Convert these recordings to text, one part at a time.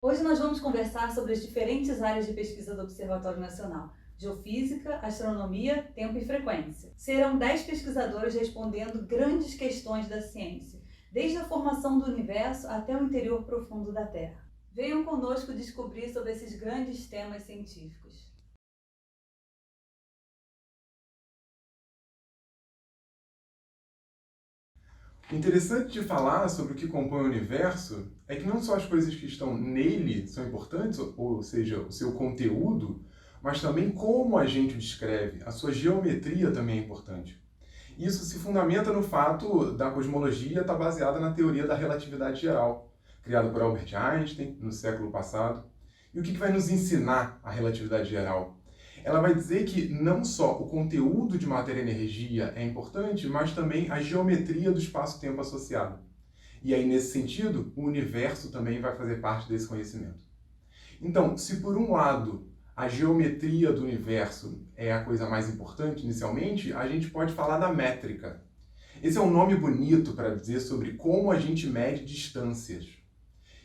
Hoje nós vamos conversar sobre as diferentes áreas de pesquisa do Observatório Nacional: geofísica, astronomia, tempo e frequência. Serão 10 pesquisadores respondendo grandes questões da ciência, desde a formação do universo até o interior profundo da Terra. Venham conosco descobrir sobre esses grandes temas científicos. O interessante de falar sobre o que compõe o universo é que não só as coisas que estão nele são importantes, ou seja, o seu conteúdo, mas também como a gente o descreve, a sua geometria também é importante. Isso se fundamenta no fato da cosmologia estar baseada na teoria da relatividade geral, criada por Albert Einstein no século passado. E o que vai nos ensinar a relatividade geral? Ela vai dizer que não só o conteúdo de matéria e energia é importante, mas também a geometria do espaço-tempo associado. E aí, nesse sentido, o universo também vai fazer parte desse conhecimento. Então, se por um lado a geometria do universo é a coisa mais importante inicialmente, a gente pode falar da métrica. Esse é um nome bonito para dizer sobre como a gente mede distâncias.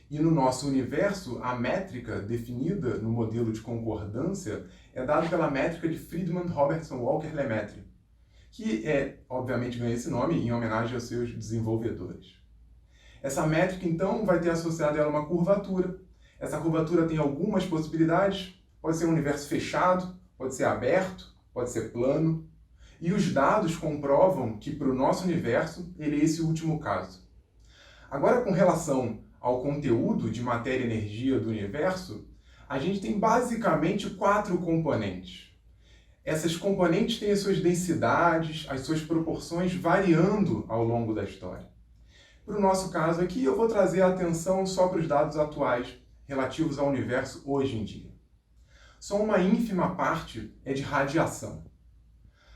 E no nosso universo, a métrica definida no modelo de concordância é dada pela métrica de Friedmann-Robertson-Walker-Lemaitre, que obviamente ganha esse nome em homenagem aos seus desenvolvedores. Essa métrica, então, vai ter associado a ela uma curvatura. Essa curvatura tem algumas possibilidades. Pode ser um universo fechado, pode ser aberto, pode ser plano. E os dados comprovam que, para o nosso universo, ele é esse último caso. Agora, com relação ao conteúdo de matéria e energia do universo, a gente tem basicamente 4 componentes. Essas componentes têm as suas densidades, as suas proporções variando ao longo da história. Para o nosso caso aqui, eu vou trazer a atenção só para os dados atuais relativos ao universo hoje em dia. Só uma ínfima parte é de radiação.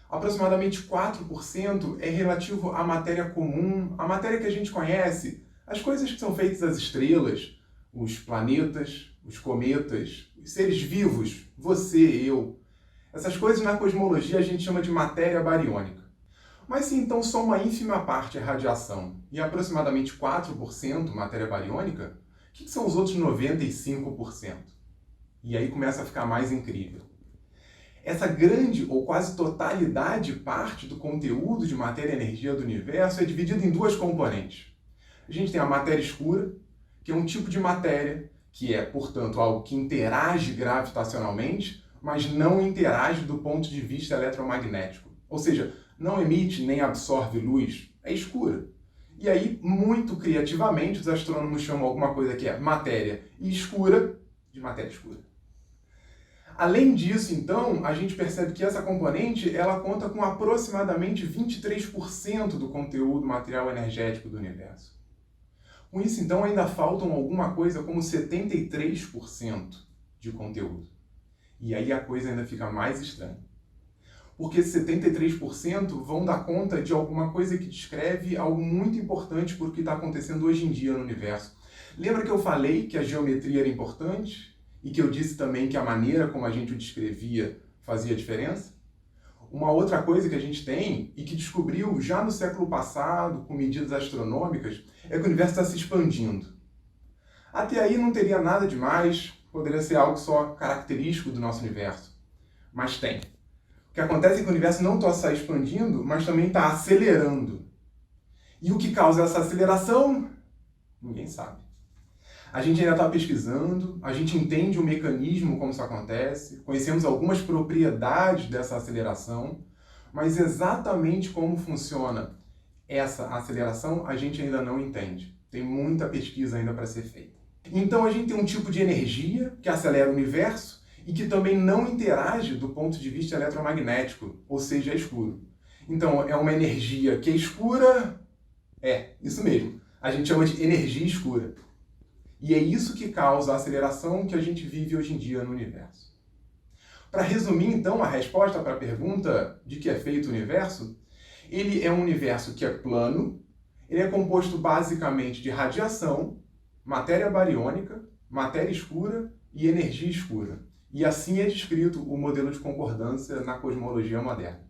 Aproximadamente 4% é relativo à matéria comum, à matéria que a gente conhece, as coisas que são feitas das estrelas, os planetas, os cometas, os seres vivos, você, eu. Essas coisas na cosmologia a gente chama de matéria bariônica. Mas se então só uma ínfima parte é radiação e aproximadamente 4% matéria bariônica, o que são os outros 95%? E aí começa a ficar mais incrível. Essa grande ou quase totalidade parte do conteúdo de matéria e energia do universo é dividida em 2 componentes. A gente tem a matéria escura, que é um tipo de matéria que é, portanto, algo que interage gravitacionalmente, mas não interage do ponto de vista eletromagnético. Ou seja, não emite nem absorve luz, é escura. E aí, muito criativamente, os astrônomos chamam alguma coisa que é matéria escura de matéria escura. Além disso, então, a gente percebe que essa componente ela conta com aproximadamente 23% do conteúdo material energético do universo. Com isso, então, ainda faltam alguma coisa como 73% de conteúdo. E aí a coisa ainda fica mais estranha. Porque 73% vão dar conta de alguma coisa que descreve algo muito importante para o que está acontecendo hoje em dia no universo. Lembra que eu falei que a geometria era importante? E que eu disse também que a maneira como a gente o descrevia fazia diferença? Uma outra coisa que a gente tem, e que descobriu já no século passado, com medidas astronômicas, é que o universo está se expandindo. Até aí não teria nada demais, poderia ser algo só característico do nosso universo. Mas tem. O que acontece é que o universo não só está expandindo, mas também está acelerando. E o que causa essa aceleração? Ninguém sabe. A gente ainda está pesquisando, a gente entende o mecanismo como isso acontece, conhecemos algumas propriedades dessa aceleração, mas exatamente como funciona essa aceleração a gente ainda não entende. Tem muita pesquisa ainda para ser feita. Então a gente tem um tipo de energia que acelera o universo e que também não interage do ponto de vista eletromagnético, ou seja, é escuro. Então é uma energia que é escura, isso mesmo, a gente chama de energia escura. E é isso que causa a aceleração que a gente vive hoje em dia no universo. Para resumir, então, a resposta para a pergunta de que é feito o universo, ele é um universo que é plano, ele é composto basicamente de radiação, matéria bariônica, matéria escura e energia escura. E assim é descrito o modelo de concordância na cosmologia moderna.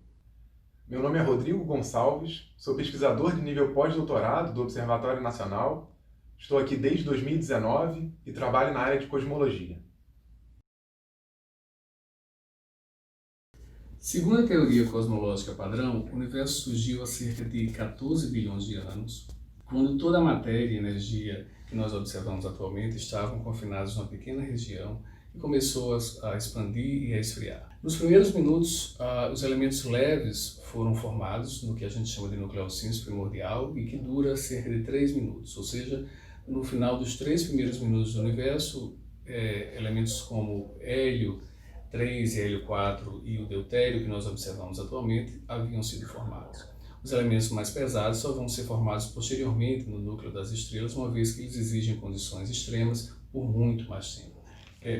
Meu nome é Rodrigo Gonçalves, sou pesquisador de nível pós-doutorado do Observatório Nacional, Estou aqui desde 2019 e trabalho na área de cosmologia. Segundo a teoria cosmológica padrão, o universo surgiu há cerca de 14 bilhões de anos, quando toda a matéria e energia que nós observamos atualmente estavam confinados numa pequena região e começou a expandir e a esfriar. Nos primeiros minutos, os elementos leves foram formados no que a gente chama de nucleossíntese primordial e que dura cerca de 3 minutos, ou seja, no final dos 3 primeiros minutos do universo, elementos como hélio 3 e hélio 4 e o deutério que nós observamos atualmente haviam sido formados. Os elementos mais pesados só vão ser formados posteriormente no núcleo das estrelas, uma vez que eles exigem condições extremas por muito mais tempo.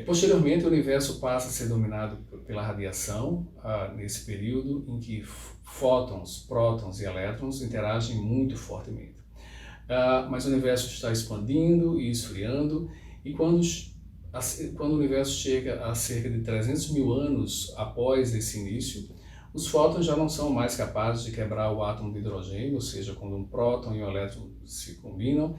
Posteriormente, o universo passa a ser dominado pela radiação, nesse período em que fótons, prótons e elétrons interagem muito fortemente. Mas o universo está expandindo e esfriando, e quando o universo chega a cerca de 300 mil anos após esse início, os fótons já não são mais capazes de quebrar o átomo de hidrogênio, ou seja, quando um próton e um elétron se combinam,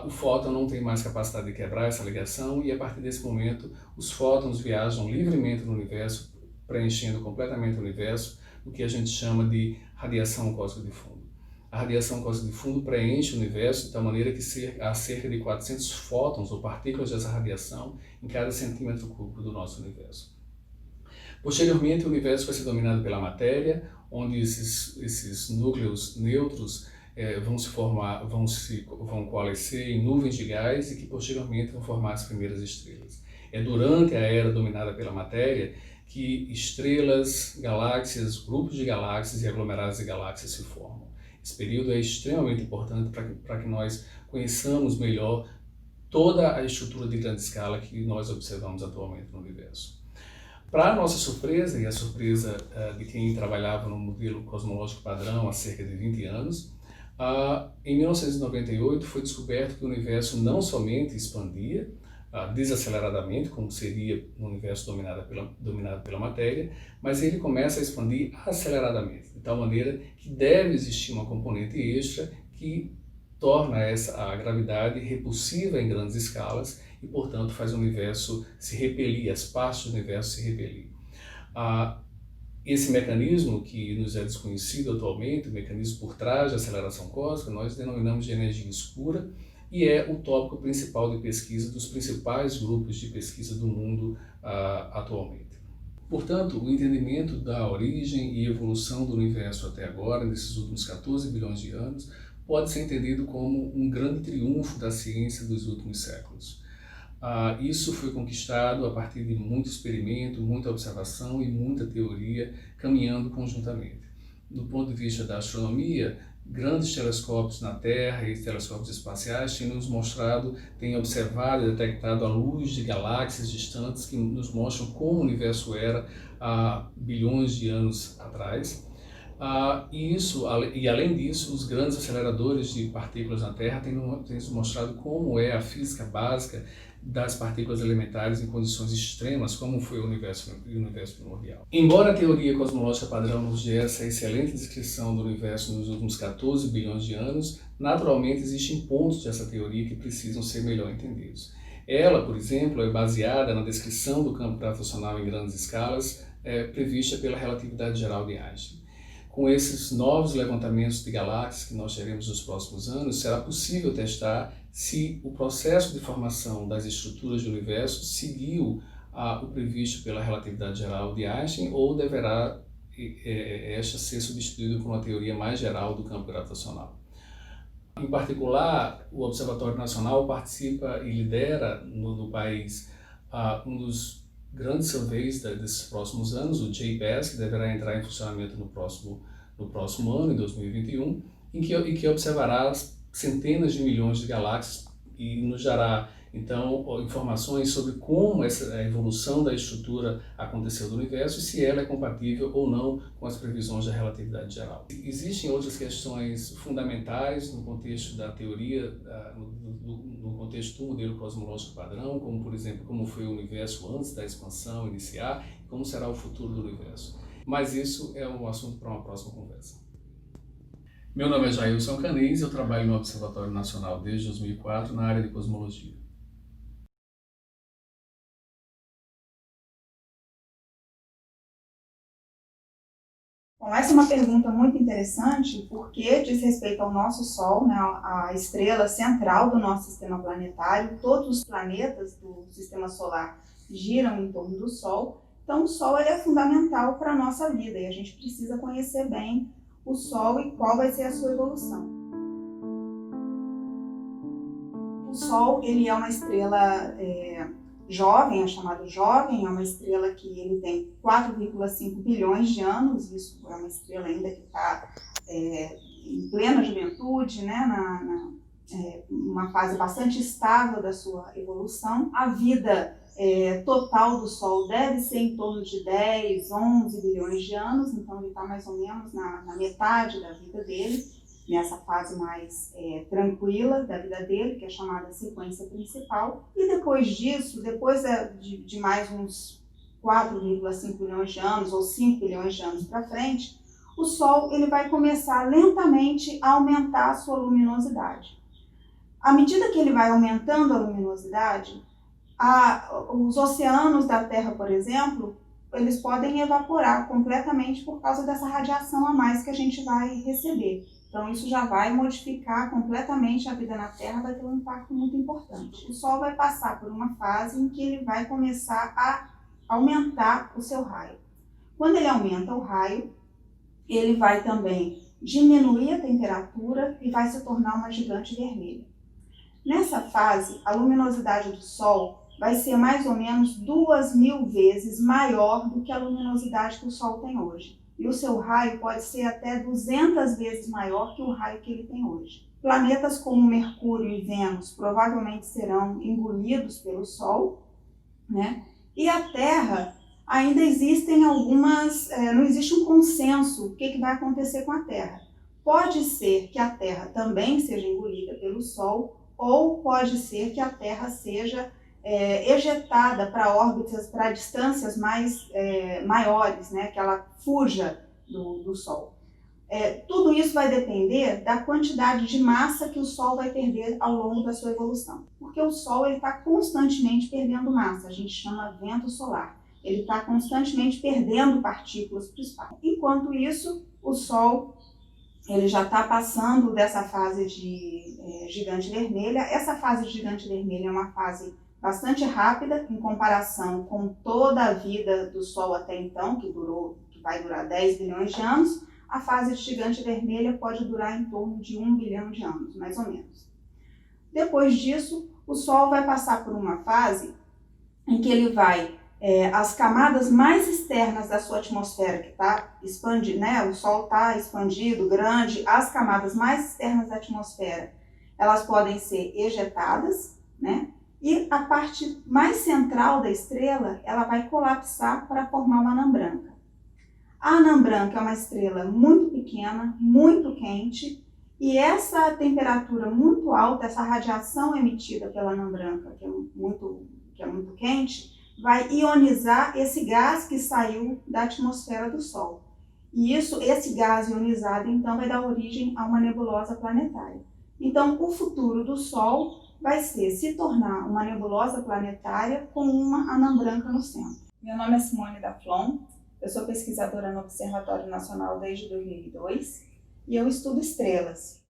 o fóton não tem mais capacidade de quebrar essa ligação e a partir desse momento os fótons viajam livremente no universo, preenchendo completamente o universo, o que a gente chama de radiação cósmica de fundo. A radiação cósmica de fundo preenche o universo de tal maneira que há cerca de 400 fótons ou partículas dessa radiação em cada centímetro cúbico do nosso universo. Posteriormente, o universo vai ser dominado pela matéria, onde esses núcleos neutros vão coalescer em nuvens de gás e que posteriormente vão formar as primeiras estrelas. É durante a era dominada pela matéria que estrelas, galáxias, grupos de galáxias e aglomerados de galáxias se formam. Esse período é extremamente importante para que nós conheçamos melhor toda a estrutura de grande escala que nós observamos atualmente no universo. Para a nossa surpresa, e a surpresa de quem trabalhava no modelo cosmológico padrão há cerca de 20 anos, em 1998 foi descoberto que o universo não somente expandia desaceleradamente, como seria no universo dominado pela matéria, mas ele começa a expandir aceleradamente, de tal maneira que deve existir uma componente extra que torna a gravidade repulsiva em grandes escalas e, portanto, faz o universo se repelir, as partes do universo se repelir. Esse mecanismo que nos é desconhecido atualmente, o mecanismo por trás da aceleração cósmica, nós denominamos de energia escura e é o tópico principal de pesquisa dos principais grupos de pesquisa do mundo atualmente. Portanto, o entendimento da origem e evolução do universo até agora, nesses últimos 14 bilhões de anos, pode ser entendido como um grande triunfo da ciência dos últimos séculos. Isso foi conquistado a partir de muito experimento, muita observação e muita teoria caminhando conjuntamente. Do ponto de vista da astronomia, grandes telescópios na Terra e telescópios espaciais têm observado e detectado a luz de galáxias distantes que nos mostram como o universo era há bilhões de anos atrás. E além disso, os grandes aceleradores de partículas na Terra têm nos mostrado como é a física básica das partículas elementares em condições extremas, como foi o universo primordial. Embora a teoria cosmológica padrão nos dê essa excelente descrição do universo nos últimos 14 bilhões de anos, naturalmente existem pontos dessa teoria que precisam ser melhor entendidos. Ela, por exemplo, é baseada na descrição do campo gravitacional em grandes escalas prevista pela relatividade geral de Einstein. Com esses novos levantamentos de galáxias que nós teremos nos próximos anos, será possível testar se o processo de formação das estruturas do universo seguiu o previsto pela relatividade geral de Einstein ou deverá esta ser substituída por uma teoria mais geral do campo gravitacional. Em particular, o Observatório Nacional participa e lidera no país um dos grandes surveys desses próximos anos, o JPAS, que deverá entrar em funcionamento no próximo ano, em 2021, em que observará centenas de milhões de galáxias e nos dará, então, informações sobre como a evolução da estrutura aconteceu do universo e se ela é compatível ou não com as previsões da relatividade geral. Existem outras questões fundamentais no contexto da teoria, no contexto do modelo cosmológico padrão, como, por exemplo, como foi o universo antes da expansão iniciar, como será o futuro do universo. Mas isso é um assunto para uma próxima conversa. Meu nome é Jailson Canis e eu trabalho no Observatório Nacional desde 2004 na área de cosmologia. Bom, essa é uma pergunta muito interessante porque diz respeito ao nosso Sol, né, a estrela central do nosso sistema planetário. Todos os planetas do sistema solar giram em torno do Sol. Então, o Sol ele é fundamental para a nossa vida e a gente precisa conhecer bem o Sol e qual vai ser a sua evolução. O Sol ele é uma estrela jovem, é chamado jovem, é uma estrela que ele tem 4,5 bilhões de anos, isso é uma estrela ainda que está em plena juventude, né, uma fase bastante estável da sua evolução. A vida total do Sol deve ser em torno de 10, 11 bilhões de anos, então ele está mais ou menos na metade da vida dele, nessa fase mais tranquila da vida dele, que é chamada sequência principal. E depois disso, depois de mais uns 4,5 bilhões de anos ou 5 bilhões de anos para frente, o Sol ele vai começar lentamente a aumentar a sua luminosidade. À medida que ele vai aumentando a luminosidade, os oceanos da Terra, por exemplo, eles podem evaporar completamente por causa dessa radiação a mais que a gente vai receber. Então, isso já vai modificar completamente a vida na Terra, vai ter um impacto muito importante. O Sol vai passar por uma fase em que ele vai começar a aumentar o seu raio. Quando ele aumenta o raio, ele vai também diminuir a temperatura e vai se tornar uma gigante vermelha. Nessa fase, a luminosidade do Sol vai ser mais ou menos 2.000 vezes maior do que a luminosidade que o Sol tem hoje. E o seu raio pode ser até 200 vezes maior que o raio que ele tem hoje. Planetas como Mercúrio e Vênus provavelmente serão engolidos pelo Sol, né? E a Terra, ainda existem não existe um consenso o que vai acontecer com a Terra. Pode ser que a Terra também seja engolida pelo Sol, ou pode ser que a Terra seja ejetada para órbitas, para distâncias maiores, né, que ela fuja do Sol. Tudo isso vai depender da quantidade de massa que o Sol vai perder ao longo da sua evolução. Porque o Sol está constantemente perdendo massa, a gente chama vento solar. Ele está constantemente perdendo partículas para o espaço. Enquanto isso, o Sol ele já está passando dessa fase de gigante vermelha. Essa fase de gigante vermelha é uma fase bastante rápida em comparação com toda a vida do Sol até então, que vai durar 10 bilhões de anos. A fase de gigante vermelha pode durar em torno de 1 bilhão de anos, mais ou menos. Depois disso, o Sol vai passar por uma fase em que ele vai, as camadas mais externas da sua atmosfera, que está expandindo, né? O Sol está expandido, grande, as camadas mais externas da atmosfera, elas podem ser ejetadas, né? E a parte mais central da estrela, ela vai colapsar para formar uma anã branca. A anã branca é uma estrela muito pequena, muito quente, e essa temperatura muito alta, essa radiação emitida pela anã branca, que é muito quente, vai ionizar esse gás que saiu da atmosfera do Sol. E esse gás ionizado, então, vai dar origem a uma nebulosa planetária. Então, o futuro do Sol vai ser se tornar uma nebulosa planetária com uma anã branca no centro. Meu nome é Simone Daflon, eu sou pesquisadora no Observatório Nacional desde 2002 e eu estudo estrelas.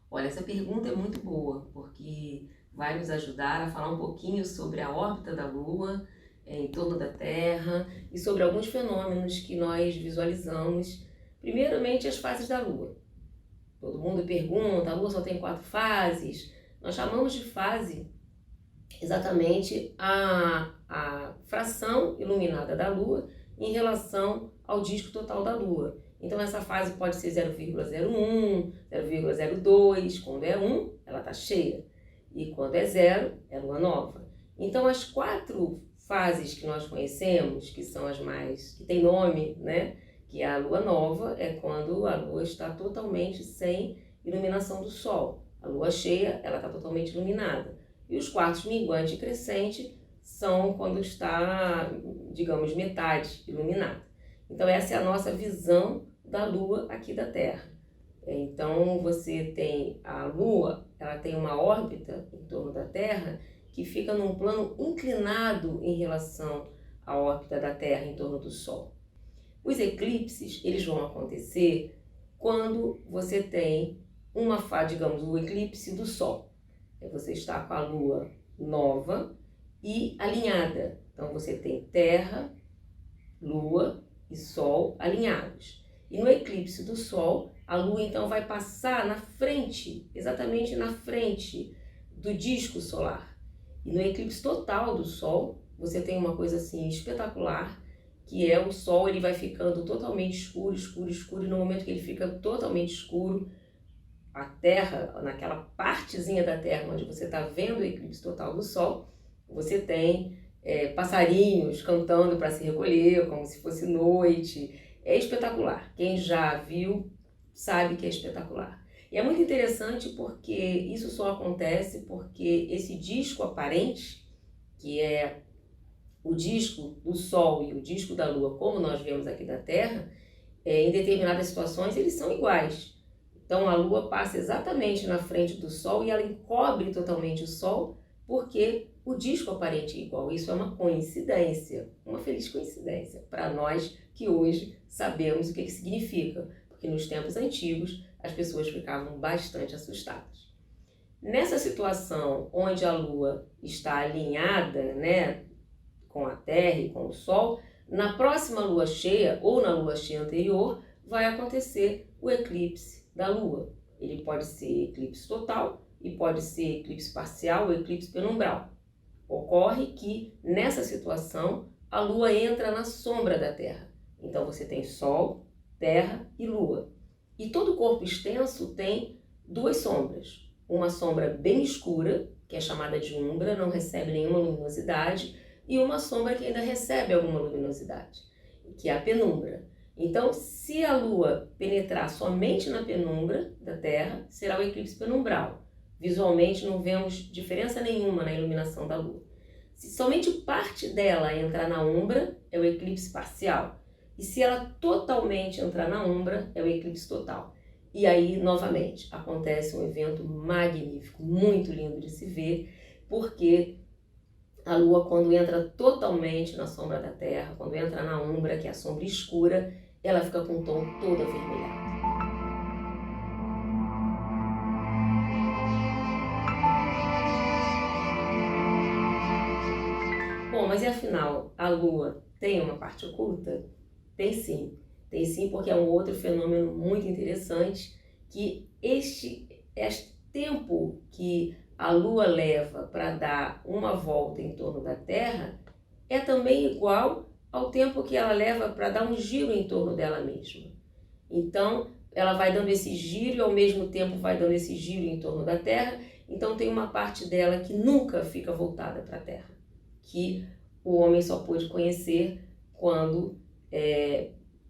Olha, essa pergunta é muito boa, porque vai nos ajudar a falar um pouquinho sobre a órbita da Lua, em torno da Terra, e sobre alguns fenômenos que nós visualizamos, primeiramente as fases da Lua. Todo mundo pergunta, a Lua só tem 4 fases. Nós chamamos de fase exatamente a fração iluminada da Lua em relação ao disco total da Lua. Então essa fase pode ser 0,01, 0,02, quando é 1, ela está cheia, e quando é 0, é lua nova. Então as 4 fases que nós conhecemos, que são as mais, que tem nome, né? Que a lua nova é quando a lua está totalmente sem iluminação do Sol. A lua cheia, ela está totalmente iluminada. E os quartos minguante e crescente são quando está, digamos, metade iluminada. Então essa é a nossa visão da Lua aqui da Terra. Então você tem a Lua, ela tem uma órbita em torno da Terra que fica num plano inclinado em relação à órbita da Terra em torno do Sol. Os eclipses, eles vão acontecer quando você tem digamos, o eclipse do Sol. Você está com a Lua nova e alinhada. Então você tem Terra, Lua e Sol alinhados. E no eclipse do Sol, a Lua então vai passar na frente, exatamente na frente do disco solar. E no eclipse total do Sol, você tem uma coisa assim espetacular, que é o Sol, ele vai ficando totalmente escuro, escuro, escuro, e no momento que ele fica totalmente escuro, a Terra, naquela partezinha da Terra onde você está vendo o eclipse total do Sol, você tem passarinhos cantando para se recolher, como se fosse noite. É espetacular. Quem já viu sabe que é espetacular. E é muito interessante porque isso só acontece porque esse disco aparente, que é o disco do Sol e o disco da Lua, como nós vemos aqui da Terra, em determinadas situações eles são iguais. Então a Lua passa exatamente na frente do Sol e ela encobre totalmente o Sol porque o disco aparente é igual. Isso é uma coincidência, uma feliz coincidência para nós que hoje sabemos o que significa, porque nos tempos antigos as pessoas ficavam bastante assustadas. Nessa situação onde a Lua está alinhada, né, com a Terra e com o Sol, na próxima Lua cheia ou na Lua cheia anterior vai acontecer o eclipse da Lua. Ele pode ser eclipse total e pode ser eclipse parcial ou eclipse penumbral. Ocorre que nessa situação a Lua entra na sombra da Terra. Então você tem Sol, Terra e Lua. E todo corpo extenso tem duas sombras. Uma sombra bem escura, que é chamada de umbra, não recebe nenhuma luminosidade, e uma sombra que ainda recebe alguma luminosidade, que é a penumbra. Então, se a Lua penetrar somente na penumbra da Terra, será o eclipse penumbral. Visualmente não vemos diferença nenhuma na iluminação da Lua. Se somente parte dela entrar na umbra, é o eclipse parcial. E se ela totalmente entrar na umbra, é o eclipse total. E aí, novamente, acontece um evento magnífico, muito lindo de se ver, porque a Lua, quando entra totalmente na sombra da Terra, quando entra na umbra, que é a sombra escura, ela fica com o tom todo avermelhado. Bom, mas e afinal, a Lua tem uma parte oculta? Tem sim. Tem sim, porque é um outro fenômeno muito interessante, que este tempo que a Lua leva para dar uma volta em torno da Terra é também igual ao tempo que ela leva para dar um giro em torno dela mesma. Então, ela vai dando esse giro e ao mesmo tempo vai dando esse giro em torno da Terra. Então, tem uma parte dela que nunca fica voltada para a Terra, que o homem só pôde conhecer quando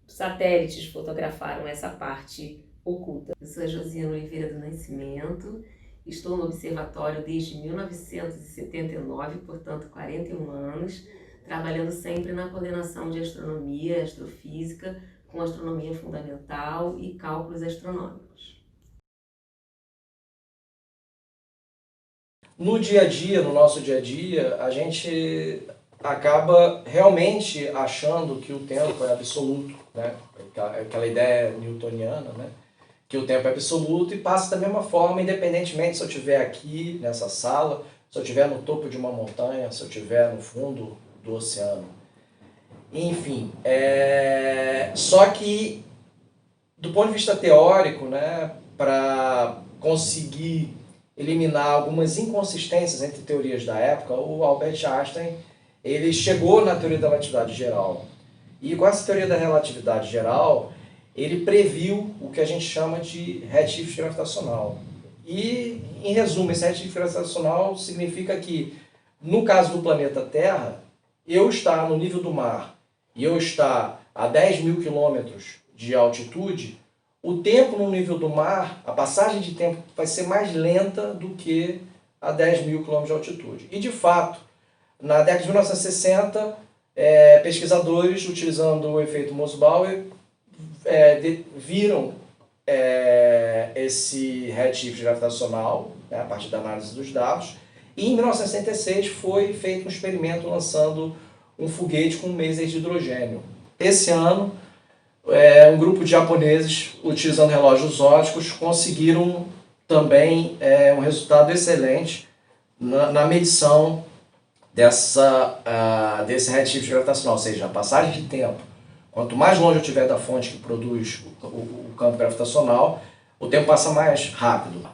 satélites fotografaram essa parte oculta. Eu sou a Josiana Oliveira do Nascimento, estou no observatório desde 1979, portanto 41 anos, trabalhando sempre na coordenação de astronomia e astrofísica, com astronomia fundamental e cálculos astronômicos. No dia a dia, no nosso dia a dia, a gente acaba realmente achando que o tempo é absoluto, né? Aquela ideia newtoniana, né? Que o tempo é absoluto e passa da mesma forma, independentemente se eu estiver aqui nessa sala, se eu estiver no topo de uma montanha, se eu estiver no fundo do oceano. Enfim, só que do ponto de vista teórico, né, para conseguir eliminar algumas inconsistências entre teorias da época, o Albert Einstein ele chegou na teoria da relatividade geral. E com essa teoria da relatividade geral, ele previu o que a gente chama de redshift gravitacional. E, em resumo, esse redshift gravitacional significa que, no caso do planeta Terra, eu estar no nível do mar e eu estar a 10 mil quilômetros de altitude, o tempo no nível do mar, a passagem de tempo vai ser mais lenta do que a 10 mil quilômetros de altitude. E, de fato, na década de 1960, pesquisadores, utilizando o efeito Mossbauer, viram esse redshift gravitacional, né, a partir da análise dos dados, e em 1966 foi feito um experimento lançando um foguete com lasers de hidrogênio. Esse ano, um grupo de japoneses, utilizando relógios ópticos, conseguiram também um resultado excelente na medição desse redshift gravitacional, ou seja, a passagem de tempo. Quanto mais longe eu estiver da fonte que produz o campo gravitacional, o tempo passa mais rápido.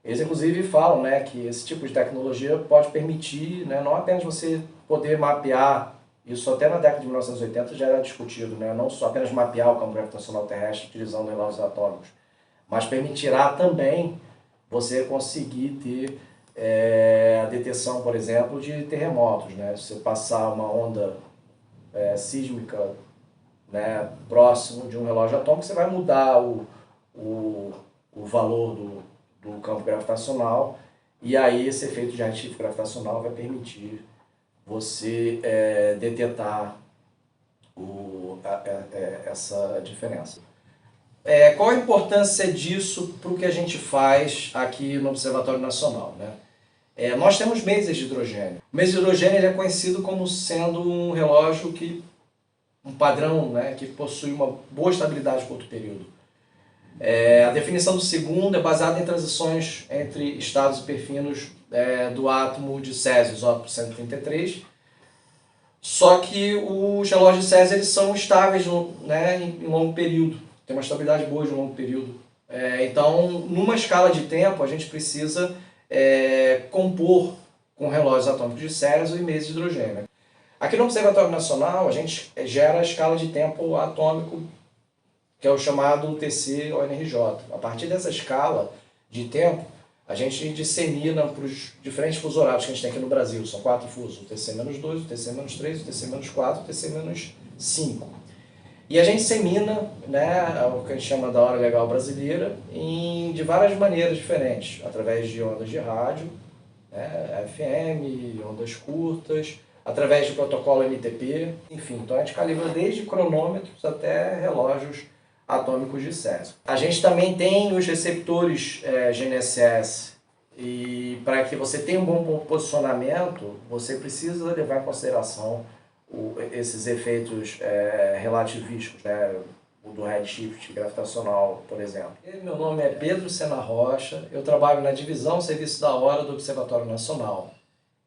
Eles, inclusive, falam, né, que esse tipo de tecnologia pode permitir, né, não apenas você poder mapear, isso até na década de 1980 já era discutido, né, não só apenas mapear o campo gravitacional terrestre utilizando relógios atômicos, mas permitirá também você conseguir ter a detecção, por exemplo, de terremotos, né? Se você passar uma onda sísmica, né, próximo de um relógio atômico, você vai mudar o valor do campo gravitacional, e aí esse efeito de redshift gravitacional vai permitir você detectar essa diferença. Qual a importância disso para o que a gente faz aqui no Observatório Nacional, né? Nós temos mesas de hidrogênio. O mês de hidrogênio ele é conhecido como sendo um relógio um padrão, né, que possui uma boa estabilidade de curto período. A definição do segundo é baseada em transições entre estados e perfinos do átomo de Césio, isótopo 133. Só que os relógios de Césio eles são estáveis, né, em longo período. Tem uma estabilidade boa de longo período. Então, numa escala de tempo, a gente precisa compor com relógios atômicos de Césio e mesas de hidrogênio. Aqui no Observatório Nacional, a gente gera a escala de tempo atômico, que é o chamado TC-ONRJ. A partir dessa escala de tempo, a gente dissemina para os diferentes fusos horários que a gente tem aqui no Brasil. São 4 fusos, o TC-2, o TC-3, o TC-4 e o TC-5. E a gente dissemina, né, o que a gente chama da hora legal brasileira de várias maneiras diferentes, através de ondas de rádio, né, FM, ondas curtas, através do protocolo NTP, enfim. Então a gente calibra desde cronômetros até relógios atômicos de Césio. A gente também tem os receptores GNSS, e para que você tenha um bom posicionamento, você precisa levar em consideração esses efeitos relativísticos, né? O do redshift gravitacional, por exemplo. Meu nome é Pedro Sena Rocha, eu trabalho na divisão Serviço da Hora do Observatório Nacional.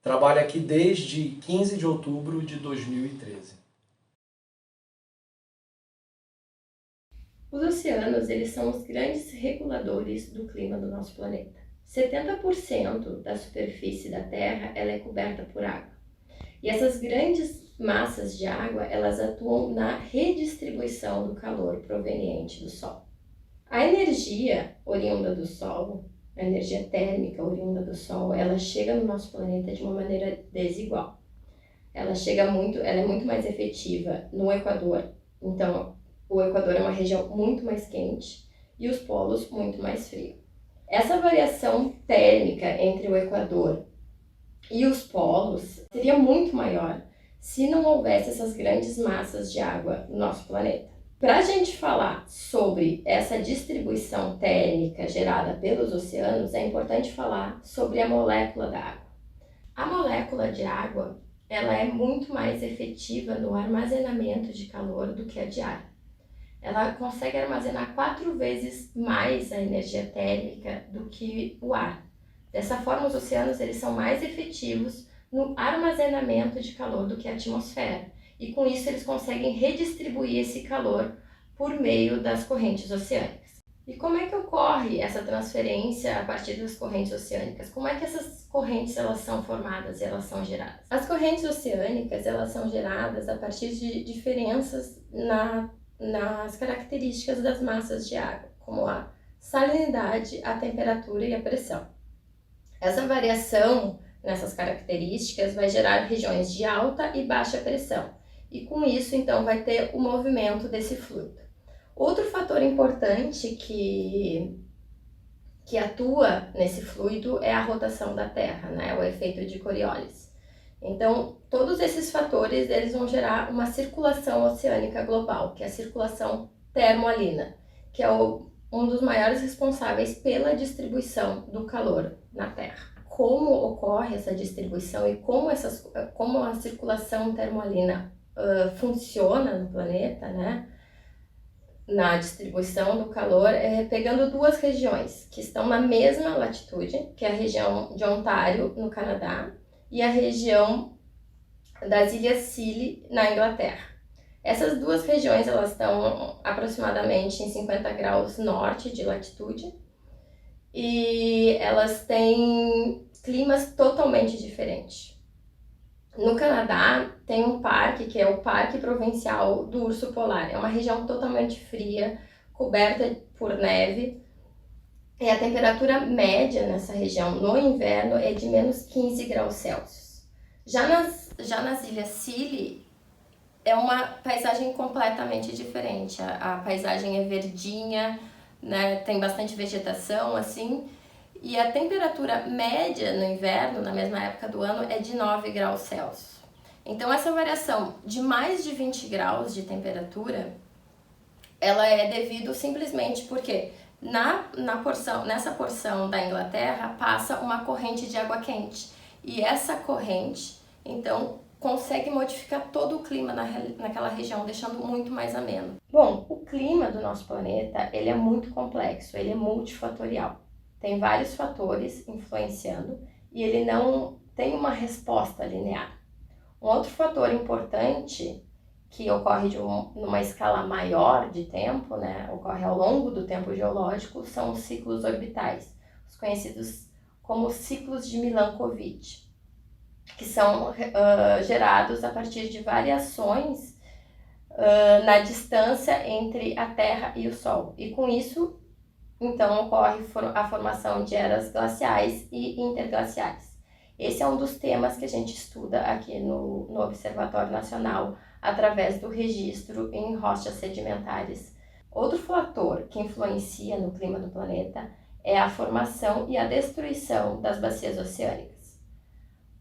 Trabalho aqui desde 15 de outubro de 2013. Os oceanos, eles são os grandes reguladores do clima do nosso planeta. 70% da superfície da Terra ela é coberta por água. E essas grandes massas de água, elas atuam na redistribuição do calor proveniente do Sol. A energia oriunda do Sol, a energia térmica oriunda do Sol, ela chega no nosso planeta de uma maneira desigual. Ela é muito mais efetiva no Equador. Então, o Equador é uma região muito mais quente e os polos muito mais frios. Essa variação térmica entre o Equador e os polos seria muito maior se não houvesse essas grandes massas de água no nosso planeta. Para a gente falar sobre essa distribuição térmica gerada pelos oceanos, é importante falar sobre a molécula da água. A molécula de água, ela é muito mais efetiva no armazenamento de calor do que a de ar. Ela consegue armazenar 4 vezes mais a energia térmica do que o ar. Dessa forma, os oceanos eles são mais efetivos no armazenamento de calor do que a atmosfera. E com isso eles conseguem redistribuir esse calor por meio das correntes oceânicas. E como é que ocorre essa transferência a partir das correntes oceânicas? Como é que essas correntes elas são formadas e elas são geradas? As correntes oceânicas elas são geradas a partir de diferenças nas características das massas de água, como a salinidade, a temperatura e a pressão. Essa variação nessas características vai gerar regiões de alta e baixa pressão, e com isso então vai ter o movimento desse fluido. Outro fator importante que atua nesse fluido é a rotação da Terra, né? O efeito de Coriolis. Então, todos esses fatores eles vão gerar uma circulação oceânica global, que é a circulação termoalina, que é um dos maiores responsáveis pela distribuição do calor na Terra. Como ocorre essa distribuição e como a circulação termoalina funciona no planeta, né? Na distribuição do calor, pegando duas regiões que estão na mesma latitude, que é a região de Ontário, no Canadá, e a região das Ilhas Scilly, na Inglaterra. Essas duas regiões elas estão aproximadamente em 50 graus norte de latitude e elas têm climas totalmente diferentes. No Canadá tem um parque que é o Parque Provincial do Urso Polar. É uma região totalmente fria, coberta por neve, e a temperatura média nessa região no inverno é de menos 15 graus Celsius. Já nas Ilhas Scilly é uma paisagem completamente diferente. A paisagem é verdinha, né? Tem bastante vegetação assim, e a temperatura média no inverno, na mesma época do ano, é de 9 graus Celsius. Então essa variação de mais de 20 graus de temperatura, ela é devido simplesmente porque nessa porção da Inglaterra passa uma corrente de água quente. E essa corrente, então, consegue modificar todo o clima naquela região, deixando muito mais ameno. Bom, o clima do nosso planeta, ele é muito complexo, ele é multifatorial. Tem vários fatores influenciando e ele não tem uma resposta linear. Um outro fator importante que ocorre numa escala maior de tempo, né, ocorre ao longo do tempo geológico, são os ciclos orbitais, os conhecidos como ciclos de Milankovitch, que são gerados a partir de variações na distância entre a Terra e o Sol. E com isso, então, ocorre a formação de eras glaciais e interglaciais. Esse é um dos temas que a gente estuda aqui no Observatório Nacional, através do registro em rochas sedimentares. Outro fator que influencia no clima do planeta é a formação e a destruição das bacias oceânicas.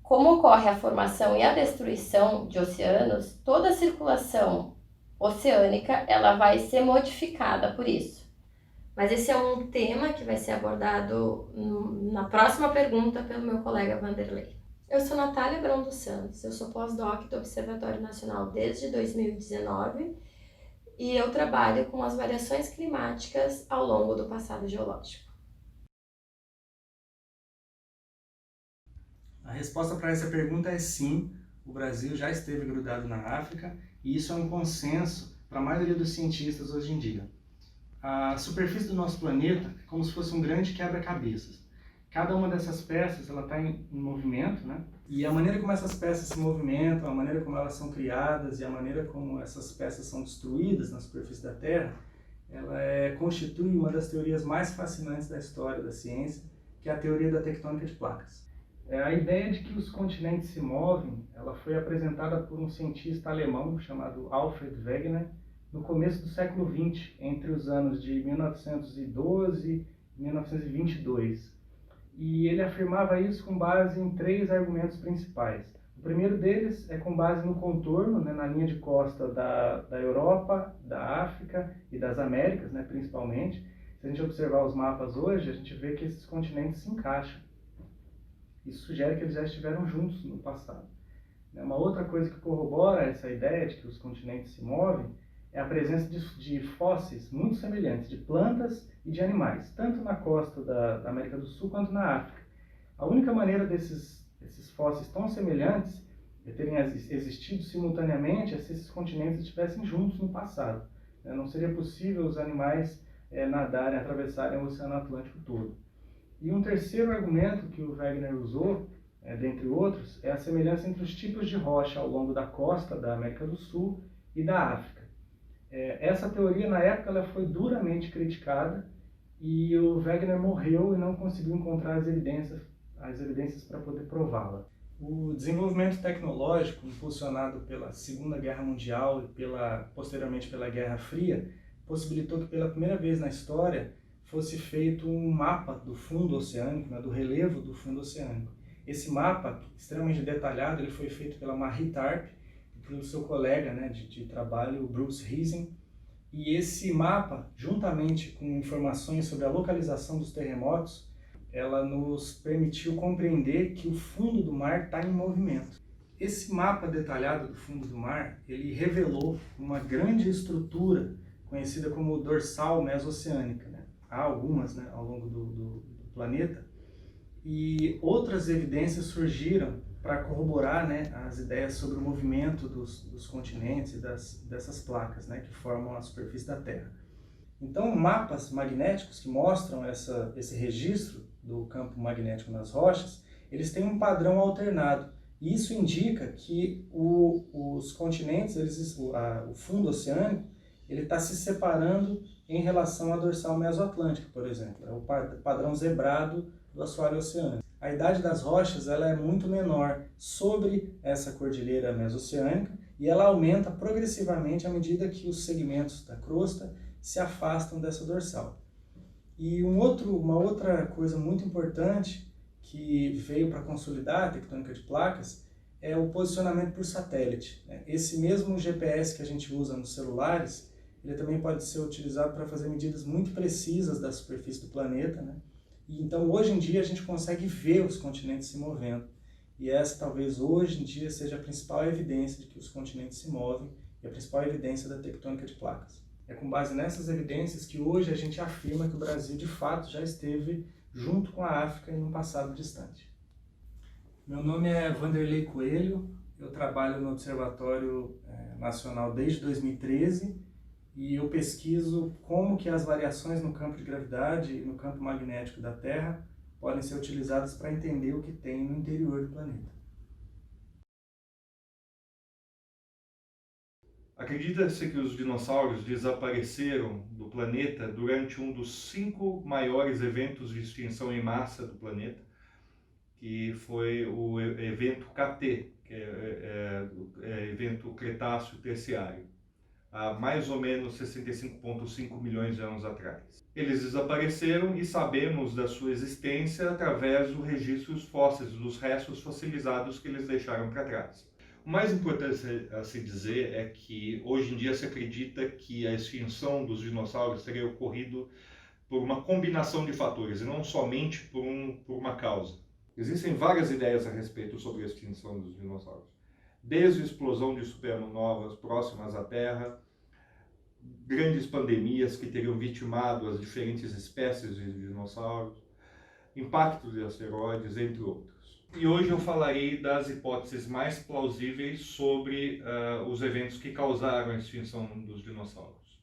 Como ocorre a formação e a destruição de oceanos, toda a circulação oceânica ela vai ser modificada por isso. Mas esse é um tema que vai ser abordado na próxima pergunta pelo meu colega Vanderlei. Eu sou Natália Abrão dos Santos, eu sou pós-doc do Observatório Nacional desde 2019 e eu trabalho com as variações climáticas ao longo do passado geológico. A resposta para essa pergunta é sim, o Brasil já esteve grudado na África e isso é um consenso para a maioria dos cientistas hoje em dia. A superfície do nosso planeta é como se fosse um grande quebra-cabeças. Cada uma dessas peças ela está em movimento, né? E a maneira como essas peças se movimentam, a maneira como elas são criadas e a maneira como essas peças são destruídas na superfície da Terra, ela constitui uma das teorias mais fascinantes da história da ciência, que é a teoria da tectônica de placas. A ideia de que os continentes se movem, ela foi apresentada por um cientista alemão chamado Alfred Wegener, no começo do século XX, entre os anos de 1912 e 1922. E ele afirmava isso com base em 3 argumentos principais. O primeiro deles é com base no contorno, né, na linha de costa da Europa, da África e das Américas, né, principalmente. Se a gente observar os mapas hoje, a gente vê que esses continentes se encaixam. Isso sugere que eles já estiveram juntos no passado. Uma outra coisa que corrobora essa ideia de que os continentes se movem é a presença de fósseis muito semelhantes, de plantas e de animais, tanto na costa da América do Sul quanto na África. A única maneira desses fósseis tão semelhantes terem existido simultaneamente é se esses continentes estivessem juntos no passado. Não seria possível os animais nadarem, atravessarem o Oceano Atlântico todo. E um terceiro argumento que o Wegener usou, dentre outros, é a semelhança entre os tipos de rocha ao longo da costa da América do Sul e da África. Essa teoria, na época, ela foi duramente criticada e o Wegener morreu e não conseguiu encontrar as evidências para poder prová-la. O desenvolvimento tecnológico, impulsionado pela Segunda Guerra Mundial e posteriormente pela Guerra Fria, possibilitou que pela primeira vez na história fosse feito um mapa do fundo oceânico, né, do relevo do fundo oceânico. Esse mapa, extremamente detalhado, ele foi feito pela Marie Tarp e pelo seu colega, né, de trabalho, Bruce Riesen. E esse mapa, juntamente com informações sobre a localização dos terremotos, ela nos permitiu compreender que o fundo do mar está em movimento. Esse mapa detalhado do fundo do mar, ele revelou uma grande estrutura conhecida como dorsal mesoceânica, né? Há algumas, né, ao longo do planeta, e outras evidências surgiram para corroborar, né, as ideias sobre o movimento dos continentes e dessas placas, né, que formam a superfície da Terra. Então, mapas magnéticos que mostram esse registro do campo magnético nas rochas, eles têm um padrão alternado. E isso indica que os continentes, o fundo oceânico, ele está se separando em relação à dorsal mesoatlântica, por exemplo. É o padrão zebrado do assoalho oceânico. A idade das rochas ela é muito menor sobre essa cordilheira mesoceânica e ela aumenta progressivamente à medida que os segmentos da crosta se afastam dessa dorsal. E uma outra coisa muito importante que veio para consolidar a tectônica de placas é o posicionamento por satélite. Esse mesmo GPS que a gente usa nos celulares, ele também pode ser utilizado para fazer medidas muito precisas da superfície do planeta, né? E então, hoje em dia, a gente consegue ver os continentes se movendo. E essa, talvez, hoje em dia, seja a principal evidência de que os continentes se movem e a principal evidência da tectônica de placas. É com base nessas evidências que hoje a gente afirma que o Brasil, de fato, já esteve junto com a África em um passado distante. Meu nome é Vanderlei Coelho, eu trabalho no Observatório Nacional desde 2013 e eu pesquiso como que as variações no campo de gravidade e no campo magnético da Terra podem ser utilizadas para entender o que tem no interior do planeta. Acredita-se que os dinossauros desapareceram do planeta durante um dos 5 maiores eventos de extinção em massa do planeta, que foi o evento KT, que é evento Cretáceo-Terciário, há mais ou menos 65,5 milhões de anos atrás. Eles desapareceram e sabemos da sua existência através dos registros fósseis, dos restos fossilizados que eles deixaram para trás. O mais importante a se dizer é que hoje em dia se acredita que a extinção dos dinossauros teria ocorrido por uma combinação de fatores e não somente por uma causa. Existem várias ideias a respeito sobre a extinção dos dinossauros, desde a explosão de supernovas próximas à Terra, grandes pandemias que teriam vitimado as diferentes espécies de dinossauros, impactos de asteroides, entre outros. E hoje eu falarei das hipóteses mais plausíveis sobre os eventos que causaram a extinção dos dinossauros.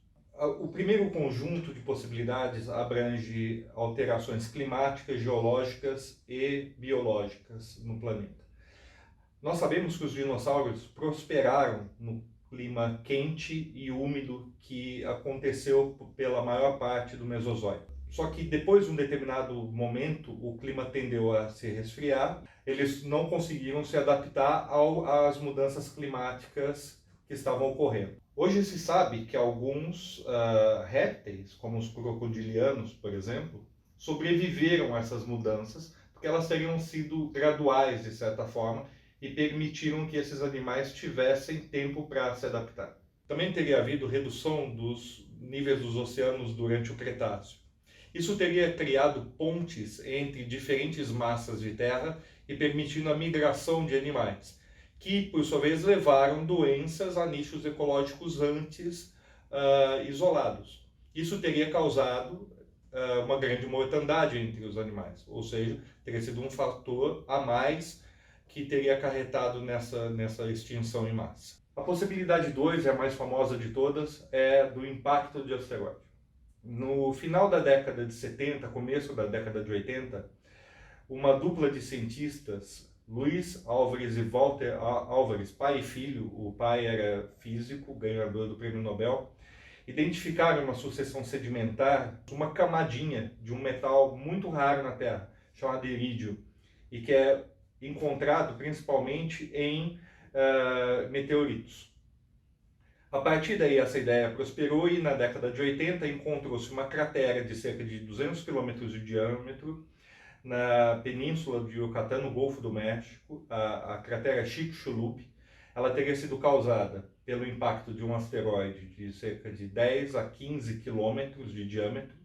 O primeiro conjunto de possibilidades abrange alterações climáticas, geológicas e biológicas no planeta. Nós sabemos que os dinossauros prosperaram no clima quente e úmido que aconteceu pela maior parte do Mesozoico. Só que depois de um determinado momento, o clima tendeu a se resfriar, eles não conseguiram se adaptar às mudanças climáticas que estavam ocorrendo. Hoje se sabe que alguns répteis, como os crocodilianos, por exemplo, sobreviveram a essas mudanças, porque elas teriam sido graduais, de certa forma, e permitiram que esses animais tivessem tempo para se adaptar. Também teria havido redução dos níveis dos oceanos durante o Cretáceo. Isso teria criado pontes entre diferentes massas de terra e permitindo a migração de animais, que, por sua vez, levaram doenças a nichos ecológicos antes isolados. Isso teria causado uma grande mortandade entre os animais, ou seja, teria sido um fator a mais que teria acarretado nessa extinção em massa. A possibilidade 2, a mais famosa de todas, é do impacto de asteroide. No final da década de 70, começo da década de 80, uma dupla de cientistas, Luiz Álvares e Walter Álvares, pai e filho, o pai era físico, ganhador do Prêmio Nobel, identificaram uma sucessão sedimentar, uma camadinha de um metal muito raro na Terra, chamado irídio, e que é encontrado principalmente em meteoritos. A partir daí, essa ideia prosperou e na década de 80 encontrou-se uma cratera de cerca de 200 km de diâmetro na península de Yucatán, no Golfo do México, a cratera Chicxulub. Ela teria sido causada pelo impacto de um asteroide de cerca de 10 a 15 quilômetros de diâmetro,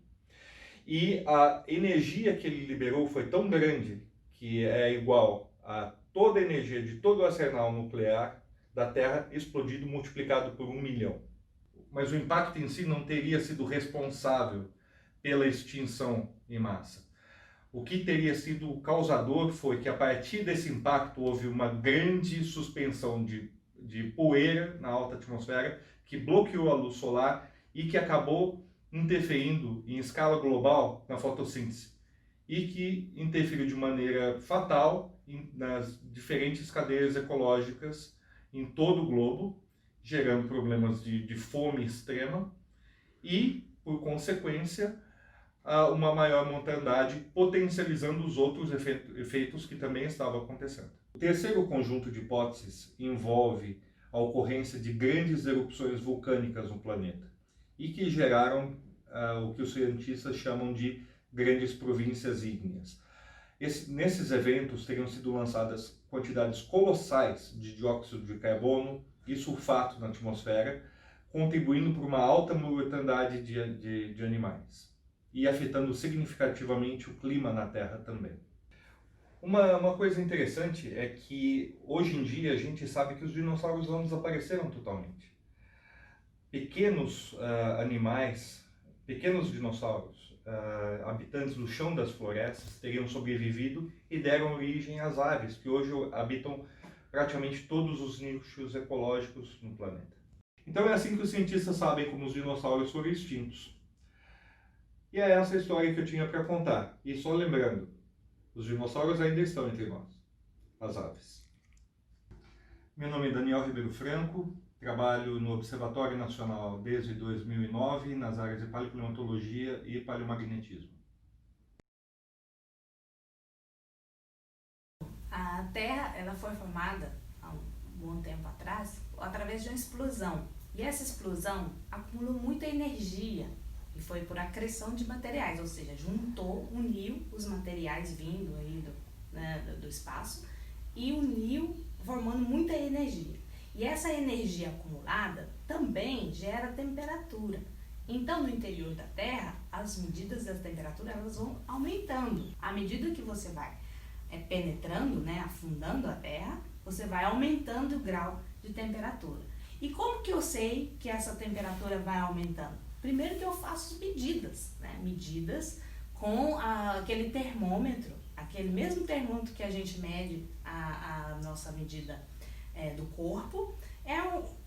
e a energia que ele liberou foi tão grande que é igual a toda a energia de todo o arsenal nuclear da Terra explodido multiplicado por 1 milhão. Mas o impacto em si não teria sido responsável pela extinção em massa. O que teria sido o causador foi que, a partir desse impacto, houve uma grande suspensão de poeira na alta atmosfera que bloqueou a luz solar e que acabou interferindo em escala global na fotossíntese e que interferiu de maneira fatal nas diferentes cadeias ecológicas em todo o globo, gerando problemas de fome extrema e, por consequência, uma maior mortandade, potencializando os outros efeitos que também estavam acontecendo. O terceiro conjunto de hipóteses envolve a ocorrência de grandes erupções vulcânicas no planeta e que geraram o que os cientistas chamam de grandes províncias ígneas. Nesses eventos teriam sido lançadas quantidades colossais de dióxido de carbono e sulfato na atmosfera, contribuindo para uma alta mortandade de animais e afetando significativamente o clima na Terra também. Uma coisa interessante é que hoje em dia a gente sabe que os dinossauros não desapareceram totalmente. Pequenos animais, pequenos dinossauros, habitantes do chão das florestas, teriam sobrevivido e deram origem às aves, que hoje habitam praticamente todos os nichos ecológicos no planeta. Então é assim que os cientistas sabem como os dinossauros foram extintos. E é essa a história que eu tinha para contar. E só lembrando, os dinossauros ainda estão entre nós, as aves. Meu nome é Daniel Ribeiro Franco, trabalho no Observatório Nacional desde 2009 nas áreas de paleoclimatologia e paleomagnetismo. A Terra ela foi formada há um bom tempo atrás através de uma explosão. E essa explosão acumulou muita energia e foi por acreção de materiais, ou seja, uniu os materiais vindo aí do espaço e uniu, formando muita energia. E essa energia acumulada também gera temperatura. Então, no interior da Terra, as medidas da temperatura elas vão aumentando. À medida que você vai penetrando, afundando a Terra, você vai aumentando o grau de temperatura. E como que eu sei que essa temperatura vai aumentando? Primeiro que eu faço medidas, medidas com aquele termômetro, aquele mesmo termômetro que a gente mede a nossa medida do corpo,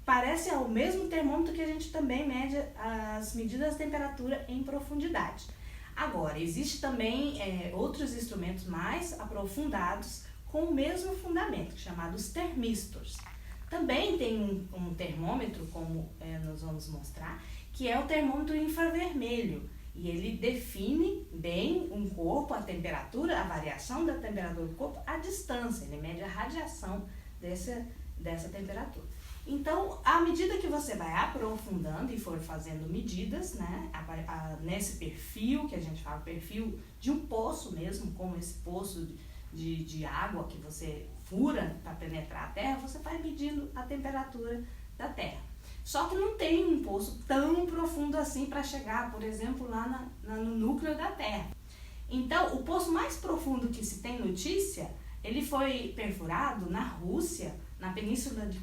parece o mesmo termômetro que a gente também mede as medidas de temperatura em profundidade. Agora, existe também outros instrumentos mais aprofundados com o mesmo fundamento, chamados termistors. Também tem um termômetro, como nós vamos mostrar, que é o termômetro infravermelho. E ele define bem um corpo, a temperatura, a variação da temperatura do corpo à distância. Ele mede a radiação dessa temperatura. Então, à medida que você vai aprofundando e for fazendo medidas, nesse perfil, que a gente fala, perfil de um poço mesmo, como esse poço de água que você fura para penetrar a Terra, você vai medindo a temperatura da Terra. Só que não tem um poço tão profundo assim para chegar, por exemplo, lá no núcleo da Terra. Então, o poço mais profundo que se tem notícia, ele foi perfurado na Rússia, na península de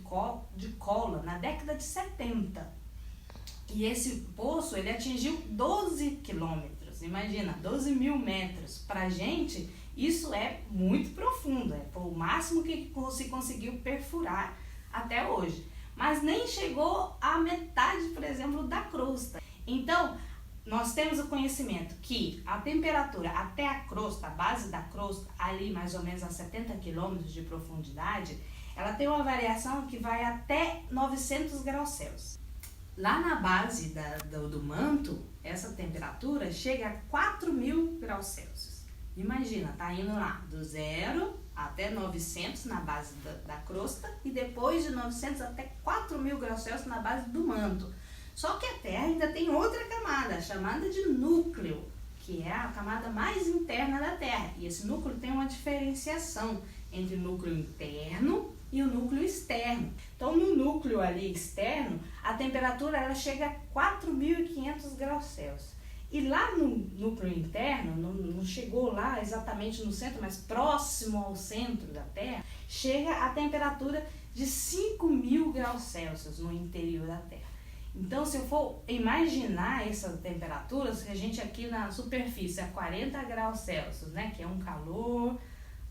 Kola, na década de 70. E esse poço, ele atingiu 12 quilômetros, imagina, 12 mil metros. Pra gente, isso é muito profundo, foi o máximo que se conseguiu perfurar até hoje. Mas nem chegou à metade, por exemplo, da crosta. Então, nós temos o conhecimento que a temperatura até a crosta, a base da crosta, ali mais ou menos a 70 quilômetros de profundidade, ela tem uma variação que vai até 900 graus Celsius. Lá na base do manto, essa temperatura chega a 4.000 graus Celsius. Imagina, tá indo lá do 0 até 900 na base da crosta e depois de 900 até 4.000 graus Celsius na base do manto. Só que a Terra ainda tem outra camada, chamada de núcleo, que é a camada mais interna da Terra. E esse núcleo tem uma diferenciação entre o núcleo interno e o núcleo externo. Então, no núcleo ali externo, a temperatura ela chega a 4.500 graus Celsius. E lá no núcleo interno, não chegou lá exatamente no centro, mas próximo ao centro da Terra, chega a temperatura de 5.000 graus Celsius no interior da Terra. Então, se eu for imaginar essa temperatura, se a gente aqui na superfície a 40 graus Celsius, né, que é um calor,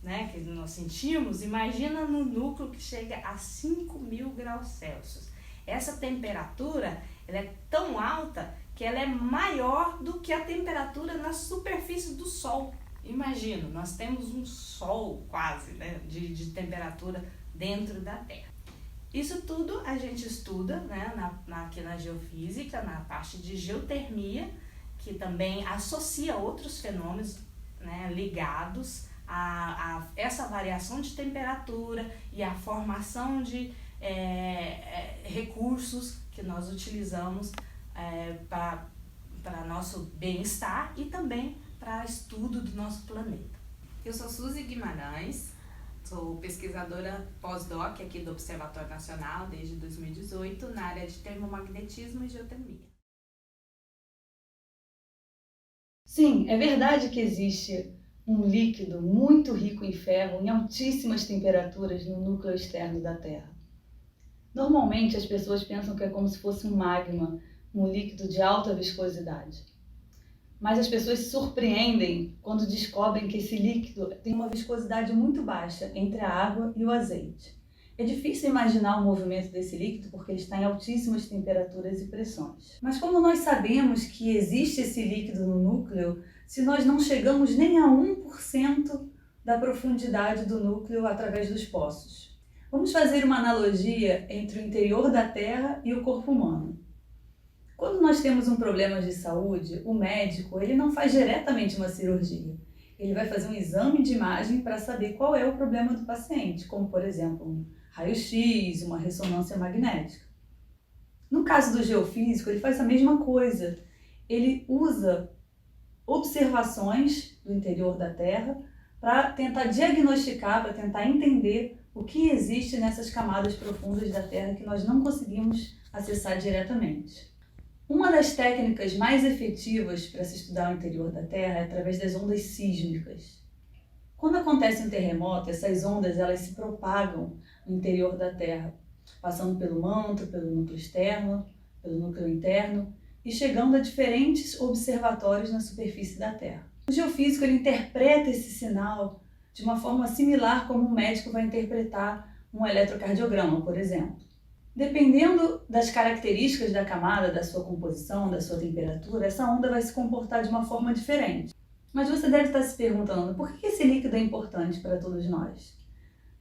né, que nós sentimos, imagina no núcleo que chega a 5.000 graus Celsius. Essa temperatura ela é tão alta que ela é maior do que a temperatura na superfície do Sol. Imagina, nós temos um Sol quase, né, de temperatura dentro da Terra. Isso tudo a gente estuda, né, aqui na geofísica, na parte de geotermia, que também associa outros fenômenos, né, ligados a essa variação de temperatura e a formação de recursos que nós utilizamos para nosso bem-estar e também para estudo do nosso planeta. Eu sou Suzy Guimarães, sou pesquisadora pós-doc aqui do Observatório Nacional desde 2018 na área de termomagnetismo e geotermia. Sim, é verdade que existe um líquido muito rico em ferro em altíssimas temperaturas no núcleo externo da Terra. Normalmente as pessoas pensam que é como se fosse um magma, um líquido de alta viscosidade. Mas as pessoas se surpreendem quando descobrem que esse líquido tem uma viscosidade muito baixa entre a água e o azeite. É difícil imaginar o movimento desse líquido porque ele está em altíssimas temperaturas e pressões. Mas como nós sabemos que existe esse líquido no núcleo, se nós não chegamos nem a 1% da profundidade do núcleo através dos poços? Vamos fazer uma analogia entre o interior da Terra e o corpo humano. Quando nós temos um problema de saúde, o médico ele não faz diretamente uma cirurgia. Ele vai fazer um exame de imagem para saber qual é o problema do paciente, como, por exemplo, um raio-x, uma ressonância magnética. No caso do geofísico, ele faz a mesma coisa. Ele usa observações do interior da Terra para tentar diagnosticar, para tentar entender o que existe nessas camadas profundas da Terra que nós não conseguimos acessar diretamente. Uma das técnicas mais efetivas para se estudar o interior da Terra é através das ondas sísmicas. Quando acontece um terremoto, essas ondas elas se propagam no interior da Terra, passando pelo manto, pelo núcleo externo, pelo núcleo interno e chegando a diferentes observatórios na superfície da Terra. O geofísico ele interpreta esse sinal de uma forma similar como um médico vai interpretar um eletrocardiograma, por exemplo. Dependendo das características da camada, da sua composição, da sua temperatura, essa onda vai se comportar de uma forma diferente. Mas você deve estar se perguntando, por que esse líquido é importante para todos nós?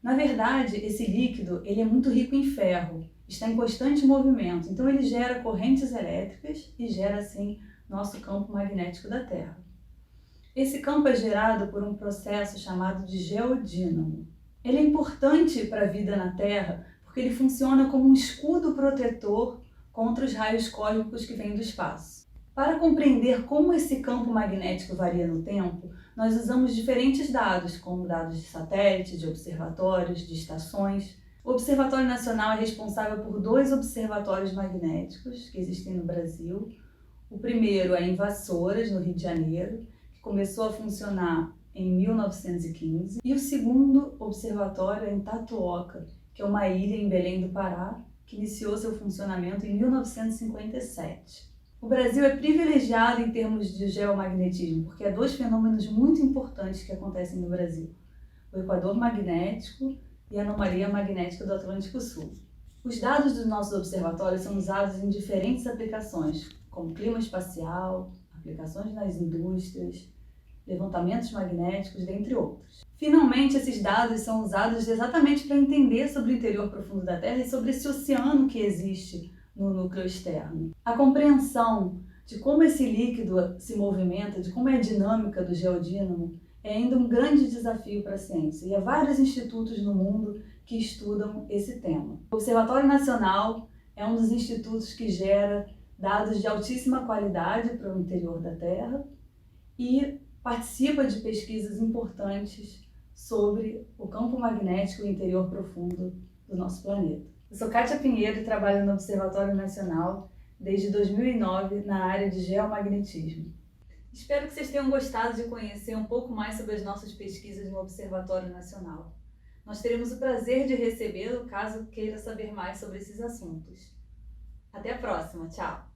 Na verdade, esse líquido ele é muito rico em ferro, está em constante movimento, então ele gera correntes elétricas e gera, assim, nosso campo magnético da Terra. Esse campo é gerado por um processo chamado de geodínamo. Ele é importante para a vida na Terra porque ele funciona como um escudo protetor contra os raios cósmicos que vêm do espaço. Para compreender como esse campo magnético varia no tempo, nós usamos diferentes dados, como dados de satélite, de observatórios, de estações. O Observatório Nacional é responsável por 2 observatórios magnéticos que existem no Brasil. O primeiro é em Vassouras, no Rio de Janeiro, que começou a funcionar em 1915. E o segundo observatório é em Tatuoca, que é uma ilha em Belém do Pará, que iniciou seu funcionamento em 1957. O Brasil é privilegiado em termos de geomagnetismo, porque há 2 fenômenos muito importantes que acontecem no Brasil: o equador magnético e a anomalia magnética do Atlântico Sul. Os dados dos nossos observatórios são usados em diferentes aplicações, como clima espacial, aplicações nas indústrias, levantamentos magnéticos, dentre outros. Finalmente, esses dados são usados exatamente para entender sobre o interior profundo da Terra e sobre esse oceano que existe no núcleo externo. A compreensão de como esse líquido se movimenta, de como é a dinâmica do geodínamo, é ainda um grande desafio para a ciência, e há vários institutos no mundo que estudam esse tema. O Observatório Nacional é um dos institutos que gera dados de altíssima qualidade para o interior da Terra, e participa de pesquisas importantes sobre o campo magnético e o interior profundo do nosso planeta. Eu sou Kátia Pinheiro e trabalho no Observatório Nacional desde 2009 na área de geomagnetismo. Espero que vocês tenham gostado de conhecer um pouco mais sobre as nossas pesquisas no Observatório Nacional. Nós teremos o prazer de recebê-lo caso queira saber mais sobre esses assuntos. Até a próxima, tchau!